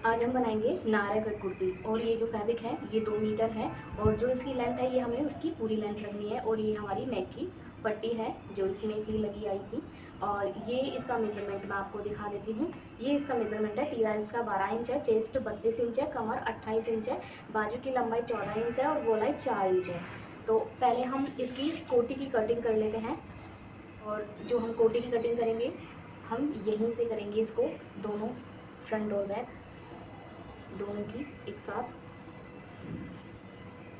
आज हम बनाएंगे नायरा कट कुर्ती। और ये जो फैब्रिक है ये 2 मीटर है, और जो इसकी लेंथ है ये हमें उसकी पूरी लेंथ लगनी है। और ये हमारी नेक की पट्टी है जो इसमें थी लगी आई थी। और ये इसका मेज़रमेंट मैं आपको दिखा देती हूँ। ये इसका मेज़रमेंट है, तीरा इसका 12 इंच है, चेस्ट 32 इंच है, कमर 28 इंच है, बाजू की लंबाई 14 इंच है और गोलाई 4 इंच है। तो पहले हम इसकी कोटी की कटिंग कर लेते हैं। और जो हम कोटी की कटिंग करेंगे हम यहीं से करेंगे इसको, दोनों फ्रंट और बैक दोनों की एक साथ।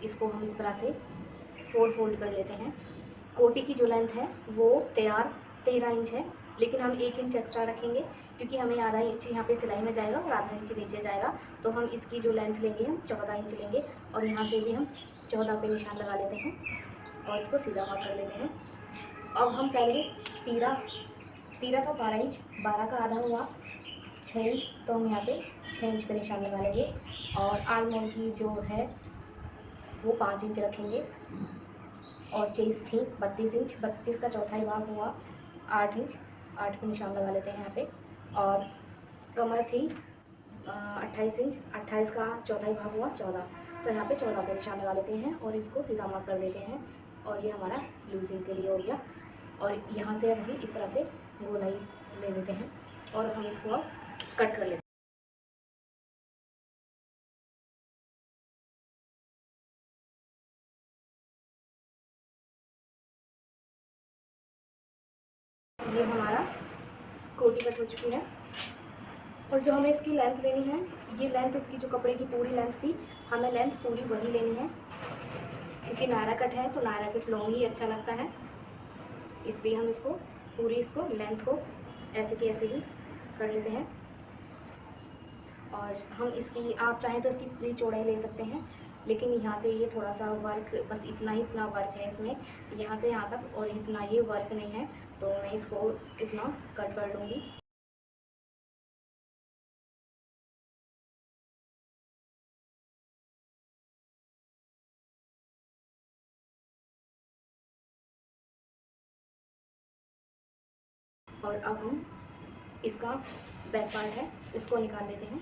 इसको हम इस तरह से 4 फोल्ड कर लेते हैं। कोटी की जो लेंथ है वो तैयार 13 इंच है, लेकिन हम 1 इंच एक्स्ट्रा रखेंगे क्योंकि हमें आधा इंच यहाँ पे सिलाई में जाएगा और आधा इंच नीचे जाएगा। तो हम इसकी जो लेंथ लेंगे हम 14 इंच लेंगे, और यहाँ से भी हम 14 पे निशान लगा लेते हैं और इसको सीधा मार्क कर लेते हैं। अब हम पहले तीरा तीरा था 12 इंच, 12 का आधा हुआ 6 इंच, तो हम यहाँ पे 6 इंच पे निशान लगा लेंगे। और आर्म होल की जो है वो 5 इंच रखेंगे। और चेस्ट थी 32 इंच, 32 का चौथाई भाग हुआ 8 इंच, 8 पे निशान लगा लेते हैं यहाँ पे। और कमर थी 28 इंच, 28 का चौथाई भाग हुआ 14, तो यहाँ पे 14 पे निशान लगा लेते हैं और इसको सीधा मार्क कर देते हैं। और ये हमारा लूजिंग के लिए हो गया। और यहाँ से अब हम इस तरह से गोलाई ले लेते हैं और हम इसको अब कट कर लेते हैं। ये हमारा कोटी कट हो चुकी है। और जो हमें इसकी लेंथ लेनी है, ये लेंथ इसकी जो कपड़े की पूरी लेंथ थी, हमें लेंथ पूरी वही लेनी है क्योंकि नायरा कट है तो नायरा कट लॉन्ग ही अच्छा लगता है। इसलिए हम इसको पूरी इसको लेंथ को ऐसे के ऐसे ही कर लेते हैं। और हम इसकी, आप चाहें तो इसकी पूरी चौड़ाई ले सकते हैं, लेकिन यहाँ से ये थोड़ा सा वर्क, बस इतना वर्क है इसमें, यहाँ से यहाँ तक, और इतना ये वर्क नहीं है, तो मैं इसको इतना कट कर लूँगी। और अब हम इसका बैक पार्ट है उसको निकाल लेते हैं।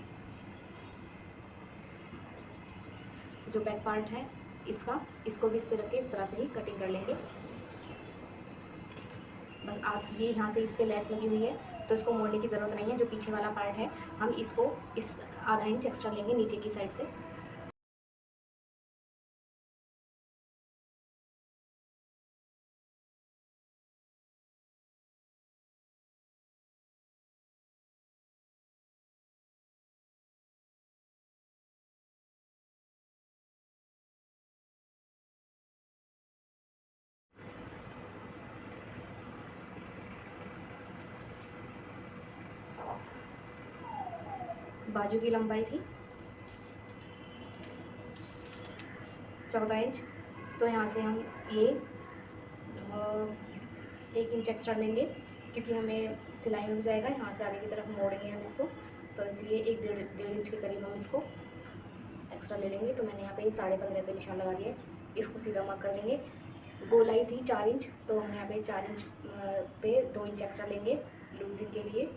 जो बैक पार्ट है इसका, इसको भी इस पर रख के इस तरह से ही कटिंग कर लेंगे। बस आप ये यहाँ से इस पर लेस लगी हुई है तो इसको मोड़ने की ज़रूरत नहीं है। जो पीछे वाला पार्ट है हम इसको इस आधा इंच एक्स्ट्रा लेंगे नीचे की साइड से। बाजू की लंबाई थी 14 इंच, तो यहाँ से हम ये 1 इंच एक्स्ट्रा लेंगे क्योंकि हमें सिलाई में भी जाएगा। यहाँ से आगे की तरफ मोड़ेंगे हम इसको, तो इसलिए 1 डेढ़ इंच के करीब हम इसको एक्स्ट्रा ले लेंगे। तो मैंने यहाँ पे 15.5 पे निशान लगा दिया। इसको सीधा मार्क कर लेंगे। गोलाई थी 4 इंच, तो हम यहाँ पे 4 इंच पे 2 इंच एक्स्ट्रा लेंगे लूजिंग के लिए।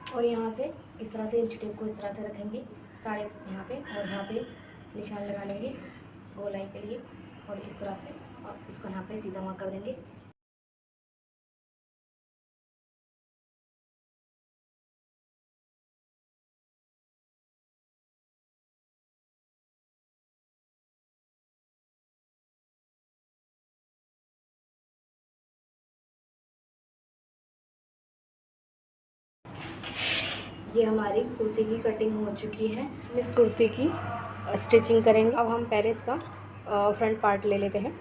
और यहाँ से इस तरह से इंच टेप को इस तरह से रखेंगे साढ़े यहाँ पे, और यहाँ पे निशान लगा लेंगे गोलाई के लिए, और इस तरह से, और इसको यहाँ पे सीधा मार्क कर देंगे। ये हमारी कुर्ती की कटिंग हो चुकी है। इस कुर्ती की स्टिचिंग करेंगे। अब हम पहले इसका फ्रंट पार्ट ले लेते हैं।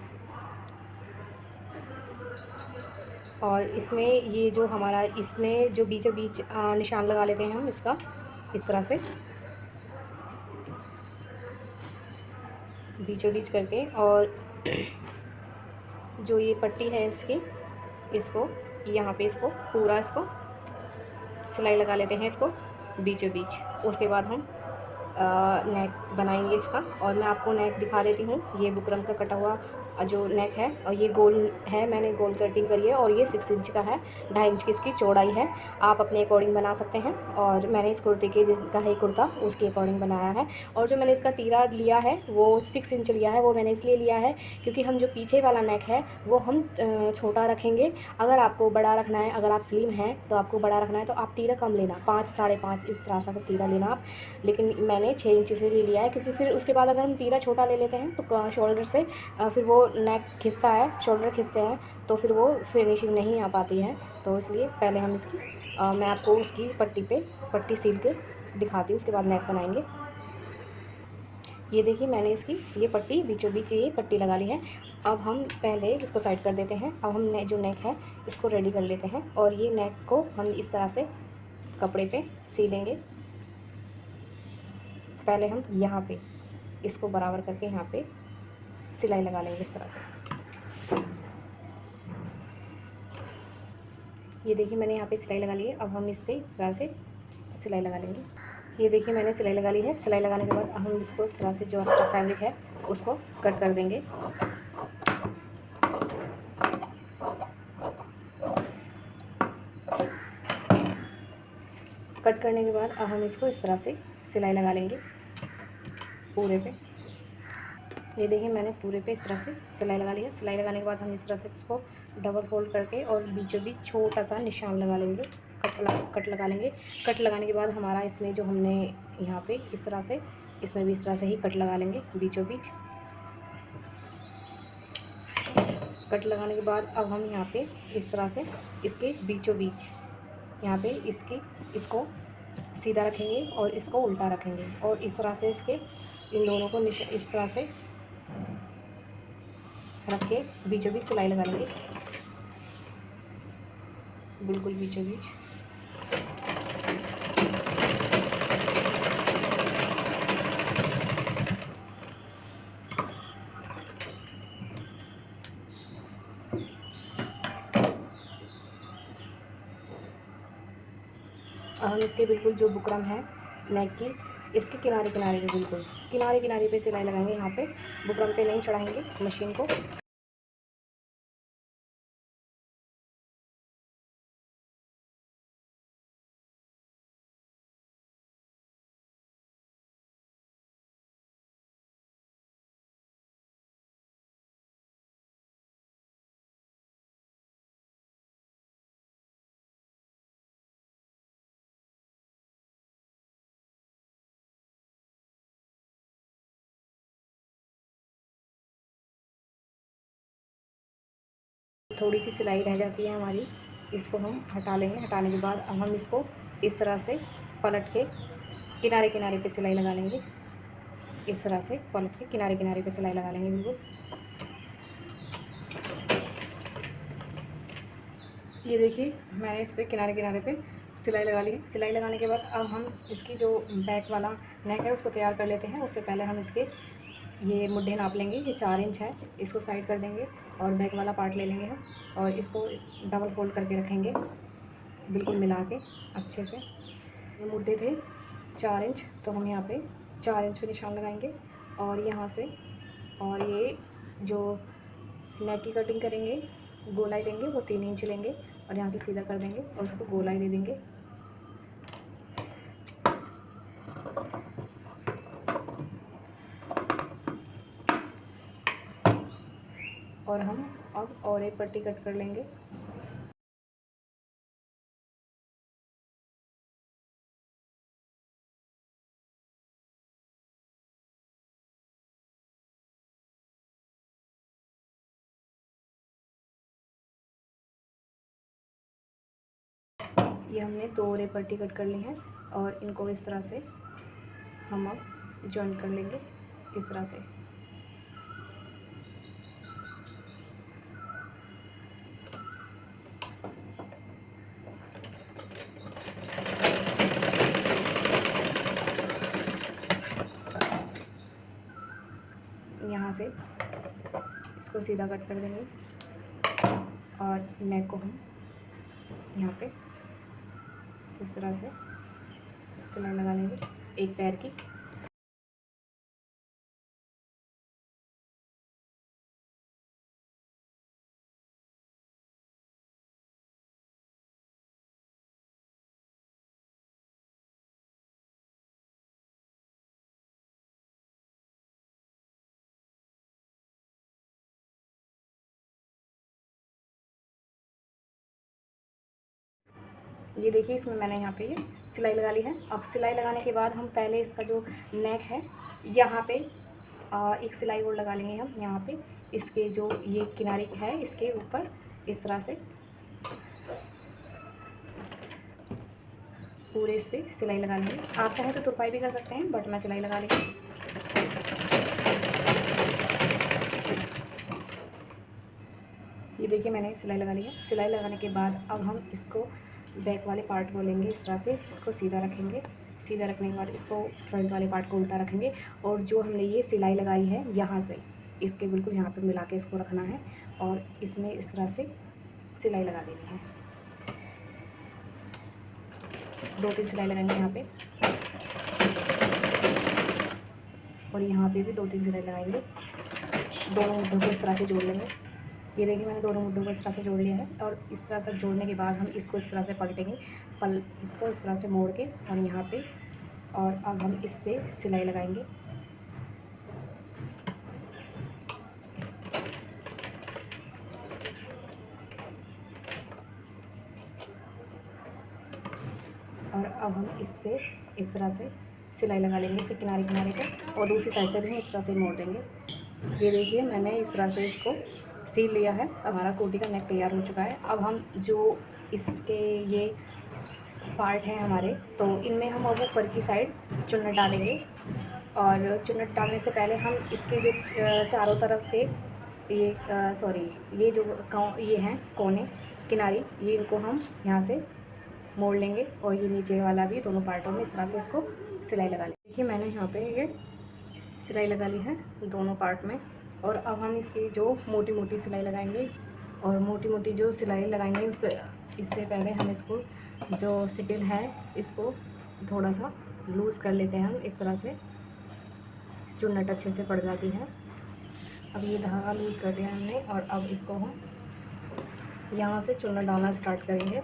और इसमें ये जो हमारा, इसमें जो बीचों बीच निशान लगा लेते हैं हम इसका, इस तरह से बीचों बीच करके। और जो ये पट्टी है इसकी, इसको यहाँ पे इसको पूरा इसको सिलाई लगा लेते हैं इसको बीचों बीच। उसके बाद हम नेक बनाएंगे इसका। और मैं आपको नेक दिखा देती हूँ। ये बुकरम का कटा हुआ जो नेक है, और ये गोल है, मैंने गोल कटिंग करी है, और ये 6 इंच का है, 2.5 इंच की इसकी चौड़ाई है। आप अपने अकॉर्डिंग बना सकते हैं। और मैंने इस कुर्ते के जिसका है कुर्ता उसके अकॉर्डिंग बनाया है। और जो मैंने इसका तीरा लिया है वो 6 इंच लिया है। वो मैंने इसलिए लिया है क्योंकि हम जो पीछे वाला नेक है वो हम छोटा रखेंगे। अगर आपको बड़ा रखना है, अगर आप स्लिम हैं तो आपको बड़ा रखना है, तो आप तीरा कम लेना, 5 साढ़े 5 इस तरह से तीरा लेना आप। लेकिन मैंने 6 इंच से ले लिया है, क्योंकि फिर उसके बाद अगर हम तीरा छोटा ले लेते हैं तो शोल्डर से फिर वो नेक खिंचता है, शोल्डर खिंचते हैं, तो फिर वो फिनिशिंग नहीं आ पाती है। तो इसलिए पहले हम इसकी मैं आपको उसकी पट्टी सील के दिखाती हूँ, उसके बाद नेक बनाएंगे। ये देखिए मैंने इसकी ये पट्टी बीचों बीच ये पट्टी लगा ली है। अब हम पहले इसको साइड कर देते हैं। अब हम जो नेक है इसको रेडी कर लेते हैं। और ये नेक को हम इस तरह से कपड़े पे सीलेंगे। पहले हम यहाँ पे इसको बराबर करके यहाँ पे सिलाई लगा लेंगे इस तरह से। ये देखिए मैंने यहाँ पे सिलाई लगा ली है। अब हम इस पर इस तरह से सिलाई लगा लेंगे। ये देखिए मैंने सिलाई लगा ली है। सिलाई लगाने के बाद हम इसको इस तरह से जो एक्स्ट्रा फैब्रिक है उसको कट कर देंगे। कट करने के बाद अब हम इसको इस तरह से सिलाई लगा लेंगे पूरे पे। ये देखिए मैंने पूरे पे इस तरह से सिलाई लगा ली है। सिलाई लगाने के बाद हम इस तरह से इसको डबल फोल्ड करके और बीचों बीच छोटा सा निशान लगा लेंगे, कट लगा लेंगे। कट लगाने के बाद हमारा इसमें जो हमने यहाँ पे इस तरह से, इसमें भी इस तरह से ही कट लगा लेंगे बीचों बीच। कट लगाने के बाद अब हम यहाँ पे इस तरह से इसके बीचों बीच यहाँ पे इसको सीधा रखेंगे और इसको उल्टा रखेंगे, और इस तरह से इसके इन दोनों को इस तरह से रख के बीचों बीच सिलाई लगा लेंगे, बिल्कुल बीचों बीच। और हम इसके बिल्कुल जो बुकरम है नेक की, इसके किनारे किनारे पे, बिल्कुल किनारे किनारे पे सिलाई लगाएंगे। यहाँ पे बुकरम पे नहीं चढ़ाएंगे मशीन को। थोड़ी सी सिलाई रह जाती है हमारी, इसको हम हटा लेंगे। हटाने के बाद अब हम इसको इस तरह से पलट के किनारे किनारे पे सिलाई लगा लेंगे। इस तरह से पलट के किनारे किनारे पे सिलाई लगा लेंगे बिल्कुल। ये देखिए मैंने इस पर किनारे किनारे पे सिलाई लगा ली है। सिलाई लगाने के बाद अब हम इसकी जो बैक वाला नेक है उसको तैयार कर लेते हैं। उससे पहले हम इसके ये मुड्ढे नाप लेंगे। ये 4 इंच है, इसको साइड कर देंगे और बैक वाला पार्ट ले लेंगे हम, और इसको डबल फोल्ड करके रखेंगे बिल्कुल मिला के अच्छे से। ये मुड्ढे थे 4 इंच, तो हम यहाँ पे 4 इंच पे निशान लगाएंगे। और यहाँ से, और ये जो नेक की कटिंग करेंगे गोलाई लेंगे वो 3 इंच लेंगे, और यहाँ से सीधा कर देंगे और उसको गोलाई दे देंगे। और हम अब और एक पट्टी कट कर लेंगे। ये हमने 2 और एक पट्टी कट कर ली है, और इनको इस तरह से हम अब जॉइंट कर लेंगे इस तरह से। यहाँ से इसको सीधा कट कर देंगे, और नेक को हम यहाँ पे इस तरह से सिलाई लगा लेंगे एक पैर की। ये देखिए इसमें मैंने यहाँ पे ये सिलाई लगा ली है। अब सिलाई लगाने के बाद हम पहले इसका जो नेक है यहाँ पे एक सिलाई और लगा लेंगे हम यहाँ पे, इसके जो ये किनारे है इसके ऊपर इस तरह से पूरे इस पर सिलाई लगा लेंगे। आप चाहें तो तुरपाई भी कर सकते हैं, बट मैं सिलाई लगा लेंगे। ये देखिए मैंने सिलाई लगा ली है। सिलाई लगाने के बाद अब हम इसको बैक वाले पार्ट को लेंगे, इस तरह से इसको सीधा रखेंगे। सीधा रखने के बाद इसको फ्रंट वाले पार्ट को उल्टा रखेंगे और जो हमने ये सिलाई लगाई है यहाँ से इसके बिल्कुल यहाँ पे मिला के इसको रखना है और इसमें इस तरह से सिलाई लगा देनी है। 2-3 सिलाई लगाएंगे यहाँ पे और यहाँ पे भी 2-3 सिलाई लगाएंगे। दोनों मुद्दों को इस तरह से जोड़ लेंगे। ये देखिए मैंने दोनों मुद्दों को इस तरह से जोड़ लिया है और इस तरह से जोड़ने के बाद हम इसको इस तरह से पलटेंगे, इसको इस तरह से मोड़ के और यहाँ पे, और अब हम इस पर सिलाई लगाएंगे। और अब हम इस पर इस तरह से सिलाई लगा लेंगे इसके किनारे किनारे पे और दूसरी साइड से भी हम इस तरह से मोड़ देंगे। ये देखिए मैंने इस तरह से इसको सील लिया है। अब हमारा कोटी का नेक तैयार हो चुका है। अब हम जो इसके ये पार्ट हैं हमारे, तो इनमें हम अब ऊपर की साइड चुन्नट डालेंगे और चुन्नट डालने से पहले हम इसके जो चारों तरफ के ये ये जो ये हैं कोने किनारी, ये इनको हम यहाँ से मोड़ लेंगे और ये नीचे वाला भी दोनों पार्टों में इस तरह से इसको सिलाई लगा लेंगे। देखिए मैंने यहाँ पे ये सिलाई लगा ली है दोनों पार्ट में और अब हम इसकी जो मोटी मोटी सिलाई लगाएंगे और मोटी मोटी जो सिलाई लगाएंगे इससे पहले हम इसको जो सिटिल है इसको थोड़ा सा लूज़ कर लेते हैं हम इस तरह से, चुन्नट अच्छे से पड़ जाती है। अब ये धागा लूज़ कर दिया हमने और अब इसको हम यहाँ से चुन्नट डालना स्टार्ट करेंगे।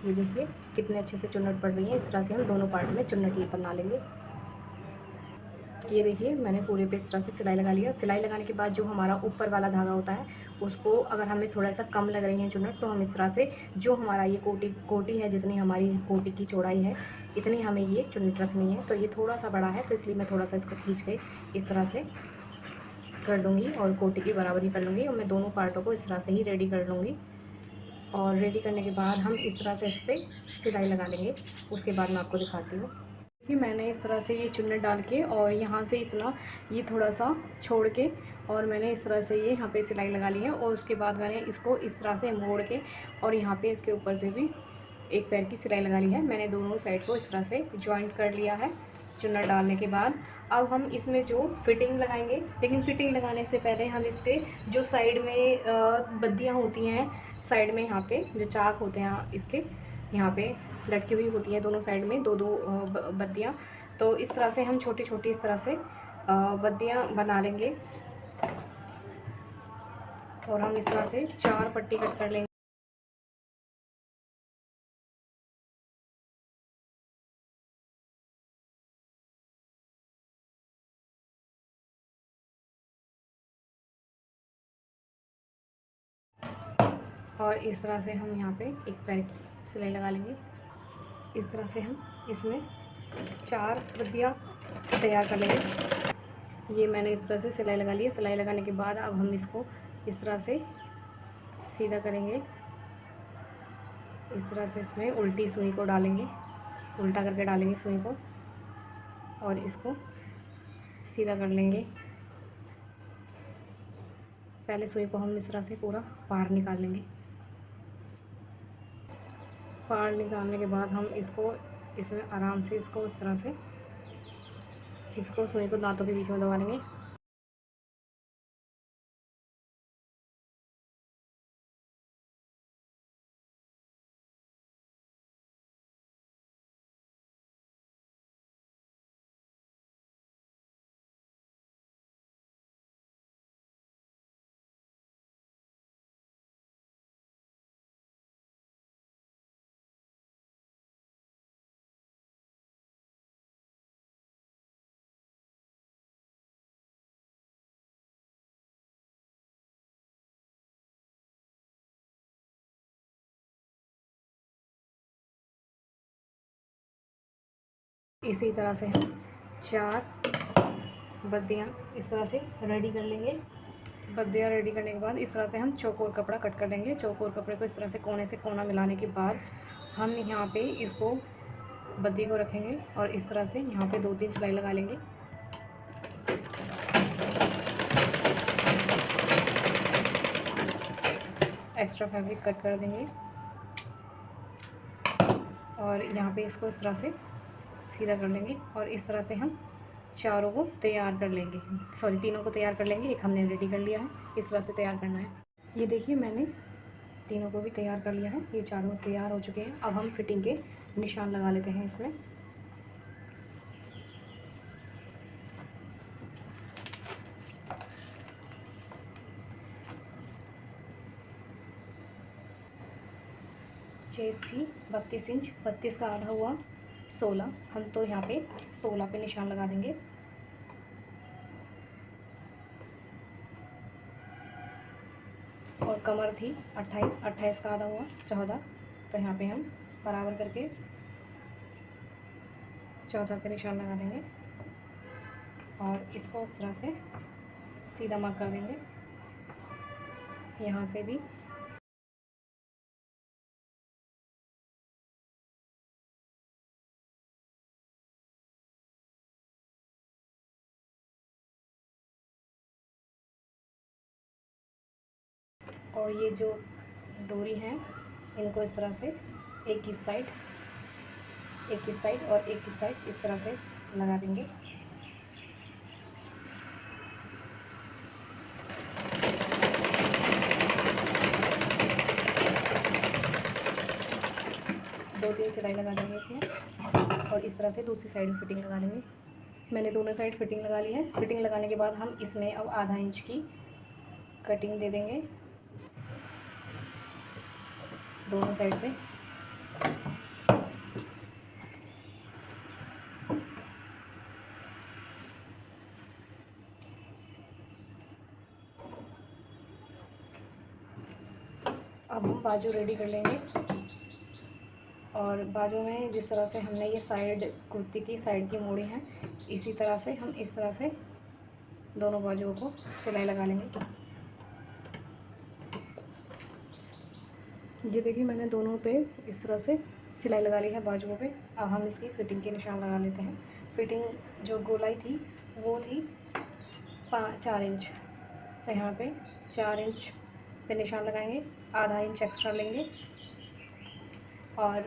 ये देखिए कितने अच्छे से चुन्नट पड़ रही है। इस तरह से हम दोनों पार्ट में चुन्नट बना लेंगे। ये देखिए मैंने पूरे पे इस तरह से सिलाई लगा लिया। सिलाई लगाने के बाद जो हमारा ऊपर वाला धागा होता है उसको अगर हमें थोड़ा सा कम लग रही है चुन्नट, तो हम इस तरह से जो हमारा ये कोटी है, जितनी हमारी कोटी की चौड़ाई है इतनी हमें ये चुन्नट रखनी है। तो ये थोड़ा सा बड़ा है तो इसलिए मैं थोड़ा सा इसको खींच के इस तरह से कर लूँगी और कोटी की बराबरी कर लूँगी और मैं दोनों पार्टों को इस तरह से ही रेडी कर लूँगी। और रेडी करने के बाद हम इस तरह से इस पर सिलाई लगा लेंगे। उसके बाद मैं आपको दिखाती हूँ कि मैंने इस तरह से ये चुन्नट डाल के और यहाँ से इतना ये थोड़ा सा छोड़ के और मैंने इस तरह से ये यहाँ पे सिलाई लगा ली है और उसके बाद मैंने इसको इस तरह से मोड़ के और यहाँ पे इसके ऊपर से भी एक पैर की सिलाई लगा ली है। मैंने दोनों साइड को इस तरह से जॉइंट कर लिया है चुन्नट डालने के बाद। अब हम इसमें जो फिटिंग लगाएंगे, लेकिन फिटिंग लगाने से पहले हम इसके जो साइड में बद्दियाँ होती हैं, साइड में यहाँ पे जो चाक होते हैं इसके यहाँ पे लटकी हुई होती है दोनों साइड में दो बद्दियाँ, तो इस तरह से हम छोटी छोटी इस तरह से बद्दियाँ बना लेंगे और हम इस तरह से 4 पट्टी कट कर लेंगे। और इस तरह से हम यहाँ पे एक पैर की सिलाई लगा लेंगे। इस तरह से हम इसमें 4 बद्दियाँ तैयार कर लेंगे। ये मैंने इस तरह से सिलाई लगा ली है। सिलाई लगाने के बाद अब हम इसको इस तरह से सीधा करेंगे। इस तरह से इसमें उल्टी सुई को डालेंगे, उल्टा करके डालेंगे सुई को और इसको सीधा कर लेंगे। पहले सुई को हम इस तरह से पूरा पार निकाल लेंगे। पार निकालने के बाद हम इसको इसमें आराम से इसको इस तरह से इसको सुई को दांतों के बीच में दबा लेंगे। इसी तरह से हम 4 बद्दियाँ इस तरह से रेडी कर लेंगे। बद्दियाँ रेडी करने के बाद इस तरह से हम चौकोर कपड़ा कट कर लेंगे। चौकोर कपड़े को इस तरह से कोने से कोना मिलाने के बाद हम यहाँ पे इसको बद्दी को रखेंगे और इस तरह से यहाँ पे 2-3 सिलाई लगा लेंगे। एक्स्ट्रा फैब्रिक कट कर देंगे और यहाँ पे इसको इस तरह से सीधा कर लेंगे और इस तरह से हम चारों को तैयार कर लेंगे, सॉरी तीनों को तैयार कर लेंगे। एक हमने रेडी कर लिया है, इस तरह से तैयार करना है। ये देखिए मैंने तीनों को भी तैयार कर लिया है, ये चारों तैयार हो चुके हैं। अब हम फिटिंग के निशान लगा लेते हैं इसमें। चेस्ट ही 32 इंच, 32 का आधा हुआ 16, हम तो यहाँ पे 16 पे निशान लगा देंगे। और कमर थी 28, 28 का आधा हुआ 14, तो यहाँ पे हम बराबर करके 14 पे निशान लगा देंगे और इसको इस तरह से सीधा मार्क कर देंगे। यहाँ से भी और ये जो डोरी है इनको इस तरह से एक इस साइड और एक इस साइड इस तरह से लगा देंगे। दो तीन सिलाई लगा देंगे इसमें और इस तरह से दूसरी साइड में फिटिंग लगा देंगे। मैंने दोनों साइड फिटिंग लगा ली है। फिटिंग लगाने के बाद हम इसमें अब आधा इंच की कटिंग दे देंगे दोनों साइड से। अब हम बाजू रेडी कर लेंगे और बाजू में जिस तरह से हमने ये साइड कुर्ती की साइड की मोड़ी है, इसी तरह से हम इस तरह से दोनों बाजुओं को सिलाई लगा लेंगे। ये देखिए मैंने दोनों पे इस तरह से सिलाई लगा ली है बाजुओं पे। अब हम इसकी फिटिंग के निशान लगा लेते हैं। फिटिंग जो गोलाई थी वो थी 4 इंच, तो यहाँ पे 4 इंच पे निशान लगाएंगे, आधा इंच एक्स्ट्रा लेंगे और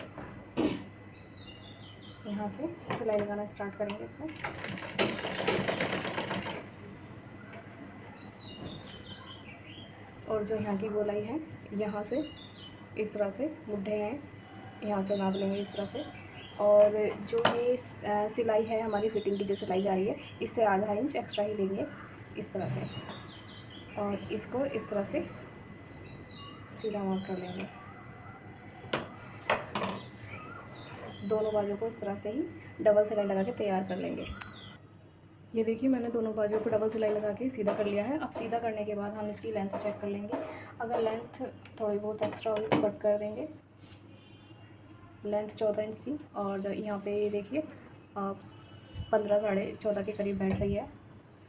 यहाँ से सिलाई लगाना स्टार्ट करेंगे इसमें। और जो यहाँ की गोलाई है यहाँ से इस तरह से मुड्ढे हैं, यहाँ से नाप लेंगे इस तरह से। और जो ये सिलाई है हमारी फिटिंग की जो सिलाई जा रही है इससे आधा इंच एक्स्ट्रा ही लेंगे इस तरह से और इसको इस तरह से सीधा मार्क कर लेंगे। दोनों बाजुओं को इस तरह से ही डबल सिलाई लगा के तैयार कर लेंगे। ये देखिए मैंने दोनों बाजुओं को डबल सिलाई लगा के सीधा कर लिया है। अब सीधा करने के बाद हम इसकी लेंथ चेक कर लेंगे। अगर लेंथ थोड़ी बहुत एक्स्ट्रा हुई तो कट कर देंगे। लेंथ 14 इंच थी और यहाँ पे ये देखिए 15 साढ़े 14 के करीब बैठ रही है,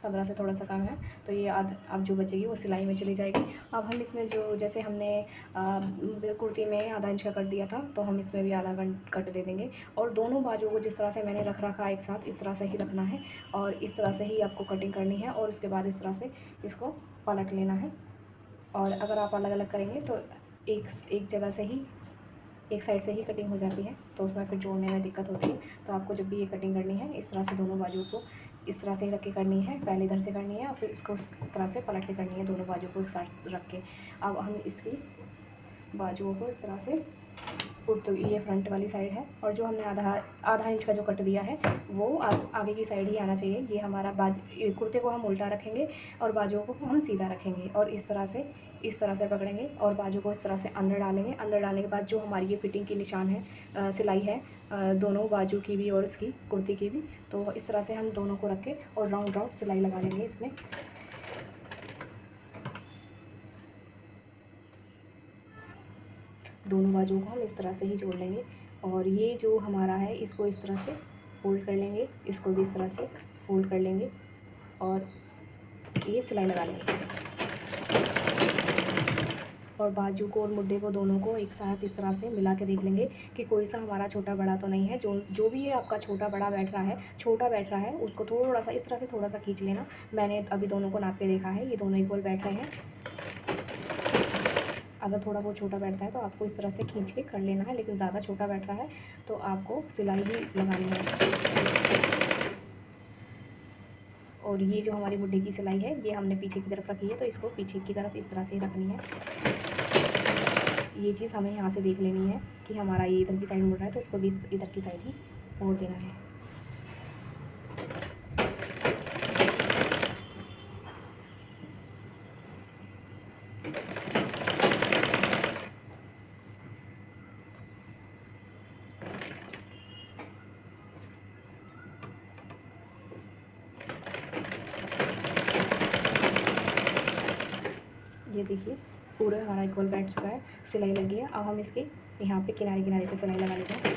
15 से थोड़ा सा कम है, तो ये अब जो बचेगी वो सिलाई में चली जाएगी। अब हम इसमें जो जैसे हमने कुर्ती में आधा इंच का कट दिया था तो हम इसमें भी आधा कट दे देंगे। और दोनों बाजुओं को जिस तरह से मैंने रख रखा एक साथ इस तरह से ही रखना है और इस तरह से ही आपको कटिंग करनी है और उसके बाद इस तरह से इसको पलट लेना है। और अगर आप अलग अलग करेंगे तो एक जगह से ही एक साइड से ही कटिंग हो जाती है, तो उसमें फिर जोड़ने में दिक्कत होती है। तो आपको जब भी ये कटिंग करनी है इस तरह से दोनों बाजुओं को इस तरह से ही रख के करनी है। पहले इधर से करनी है और फिर इसको इस तरह से पलट के करनी है, दोनों बाजुओं को एक साथ रख के। अब हम इसकी बाजुओं को इस तरह से तो ये फ्रंट वाली साइड है और जो हमने आधा इंच का जो कट दिया है वो आगे की साइड ही आना चाहिए। ये हमारा कुर्ते को हम उल्टा रखेंगे और बाजुओं को हम सीधा रखेंगे और इस तरह से पकड़ेंगे और बाजू को इस तरह से अंदर डालेंगे। अंदर डालने के बाद जो हमारी ये फिटिंग की निशान है सिलाई है दोनों बाजू की भी और इसकी कुर्ती की भी, तो इस तरह से हम दोनों को रख के और राउंड सिलाई लगा लेंगे इसमें। दोनों बाजुओं को हम इस तरह से ही जोड़ लेंगे और ये जो हमारा है इसको इस तरह से फोल्ड कर लेंगे, इसको भी इस तरह से फोल्ड कर लेंगे और ये सिलाई लगा लेंगे। और बाजू को और मुड्ढे को दोनों को एक साथ इस तरह से मिला के देख लेंगे कि कोई सा हमारा छोटा बड़ा तो नहीं है। जो जो भी ये आपका छोटा बड़ा बैठ रहा है, छोटा बैठ रहा है, उसको थोड़ा सा इस तरह से थोड़ा सा खींच लेना। मैंने अभी दोनों को नाप के देखा है, ये दोनों इक्वल बैठ रहे हैं। अगर थोड़ा बहुत छोटा बैठता है तो आपको इस तरह से खींच के कर लेना है, लेकिन ज़्यादा छोटा बैठ रहा है तो आपको सिलाई ही लगानी है। और ये जो हमारी मुड्ढे की सिलाई है, ये हमने पीछे की तरफ रखी है, तो इसको पीछे की तरफ इस तरह से रखनी है। ये चीज़ हमें यहाँ से देख लेनी है कि हमारा ये इधर की साइड मुड़ रहा है, तो उसको भी इधर की साइड ही मोड़ देना है। ये देखिए पूरा हमारा इक्वल बैठ चुका है, सिलाई लगी है। अब हम इसके यहाँ पे किनारे किनारे पे सिलाई लगा लेते हैं।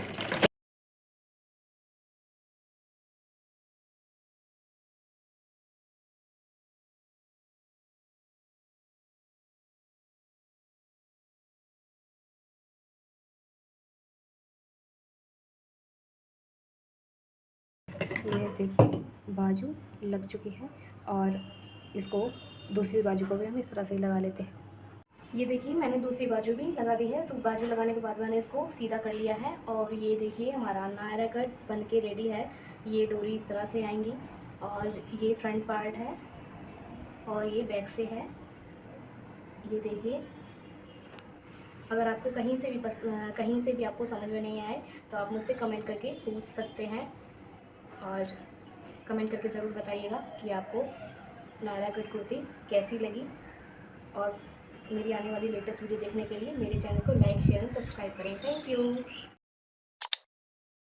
ये देखिए बाजू लग चुकी है और इसको दूसरी बाजू को भी हम इस तरह से लगा लेते हैं। ये देखिए मैंने दूसरी बाजू भी लगा दी है। तो बाजू लगाने के बाद मैंने इसको सीधा कर लिया है और ये देखिए हमारा नायरा कट बन के रेडी है। ये डोरी इस तरह से आएंगी और ये फ्रंट पार्ट है और ये बैक से है। ये देखिए, अगर आपको कहीं से भी आपको समझ में नहीं आए तो आप मुझसे कमेंट करके पूछ सकते हैं और कमेंट करके ज़रूर बताइएगा कि आपको नायरा कट कुर्ती कैसी लगी। और मेरी आने वाली लेटेस्ट वीडियो देखने के लिए मेरे चैनल को लाइक, शेयर एंड सब्सक्राइब करें। Thank you.